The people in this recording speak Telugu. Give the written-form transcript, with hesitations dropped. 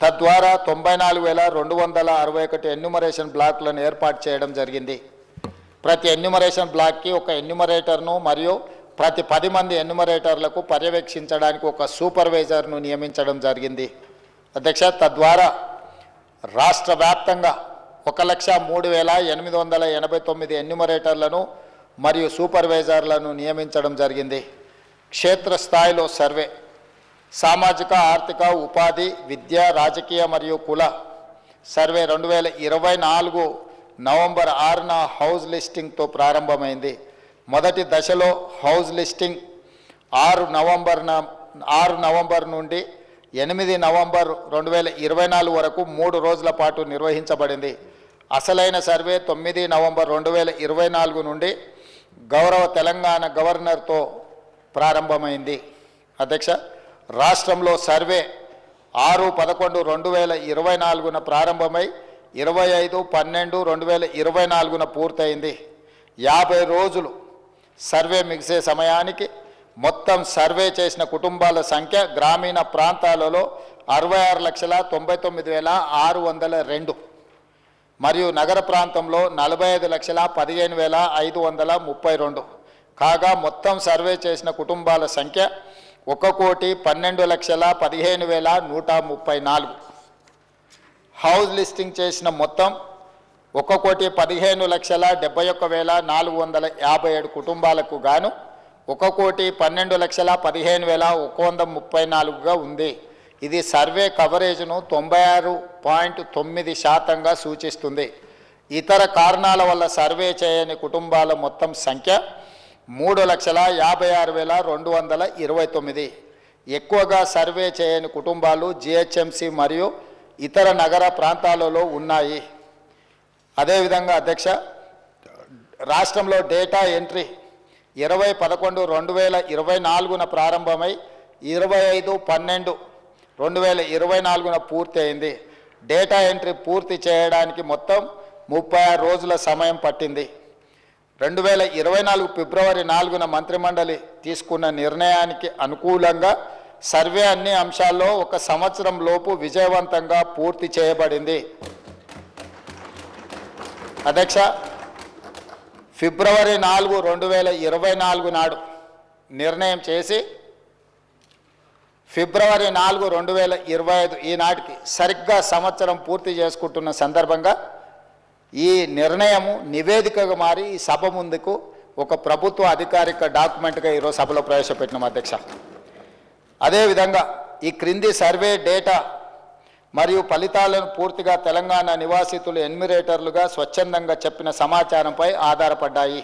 తద్వారా 94,261 ఎన్యూమరేషన్ బ్లాక్లను ఏర్పాటు చేయడం జరిగింది. ప్రతి ఎన్యూమరేషన్ బ్లాక్కి ఒక ఎన్యూమరేటర్ను మరియు ప్రతి 10 మంది ఎన్యూమరేటర్లకు పర్యవేక్షించడానికి ఒక సూపర్వైజర్ను నియమించడం జరిగింది. అధ్యక్ష, తద్వారా రాష్ట్ర వ్యాప్తంగా 1,03,889 ఎన్యూమరేటర్లను మరియు సూపర్వైజర్లను నియమించడం జరిగింది. క్షేత్రస్థాయిలో సర్వే, సామాజిక ఆర్థిక ఉపాధి విద్య రాజకీయ మరియు కుల సర్వే 2024 నవంబర్ 6న హౌస్ లిస్టింగ్తో ప్రారంభమైంది. మొదటి దశలో హౌస్ లిస్టింగ్ 6 నవంబర్ నుండి 8 నవంబర్ 2024 వరకు 3 రోజుల పాటు నిర్వహించబడింది. అసలైన సర్వే 9 నవంబర్ 2024 నుండి గౌరవ తెలంగాణ గవర్నర్తో ప్రారంభమైంది. అధ్యక్ష, రాష్ట్రంలో సర్వే 6/11/2024న ప్రారంభమై 25/12/2024న పూర్తయింది. 50 రోజులు సర్వే ముగిసే సమయానికి మొత్తం సర్వే చేసిన కుటుంబాల సంఖ్య గ్రామీణ ప్రాంతాలలో 66,99,602 మరియు నగర ప్రాంతంలో 45,15,532 కాగా మొత్తం సర్వే చేసిన కుటుంబాల సంఖ్య 1,12,15,134. హౌస్ లిస్టింగ్ చేసిన మొత్తం 1,15,71,457 కుటుంబాలకు గాను 1,12,15,134గా ఉంది. ఇది సర్వే కవరేజ్ను 96.9% సూచిస్తుంది. ఇతర కారణాల వల్ల సర్వే చేయని కుటుంబాల మొత్తం సంఖ్య 3,56,229. ఎక్కువగా సర్వే చేయని కుటుంబాలు జిహెచ్ఎంసి మరియు ఇతర నగర ప్రాంతాలలో ఉన్నాయి. అదేవిధంగా అధ్యక్ష, రాష్ట్రంలో డేటా ఎంట్రీ 20/11/2024న ప్రారంభమై 25/12/2024న పూర్తి అయింది. డేటా ఎంట్రీ పూర్తి చేయడానికి మొత్తం 36 రోజుల సమయం పట్టింది. 2024 ఫిబ్రవరి 4న మంత్రిమండలి తీసుకున్న నిర్ణయానికి అనుకూలంగా సర్వే అన్ని అంశాల్లో 1 సంవత్సరం లోపు విజయవంతంగా పూర్తి చేయబడింది. అధ్యక్ష, ఫిబ్రవరి 4, 2024 నాడు నిర్ణయం చేసి ఫిబ్రవరి 4, 2025 ఈనాటికి సరిగ్గా సంవత్సరం పూర్తి చేసుకుంటున్న సందర్భంగా ఈ నిర్ణయము నివేదికగా మారి ఈ సభ ముందుకు ఒక ప్రభుత్వ అధికారిక డాక్యుమెంట్గా ఈరోజు సభలో ప్రవేశపెట్టినాం. అధ్యక్ష, అదేవిధంగా ఈ క్రింది సర్వే డేటా మరియు ఫలితాలను పూర్తిగా తెలంగాణ నివాసితులు ఎన్యూమరేటర్లుగా స్వచ్ఛందంగా చెప్పిన సమాచారంపై ఆధారపడ్డాయి.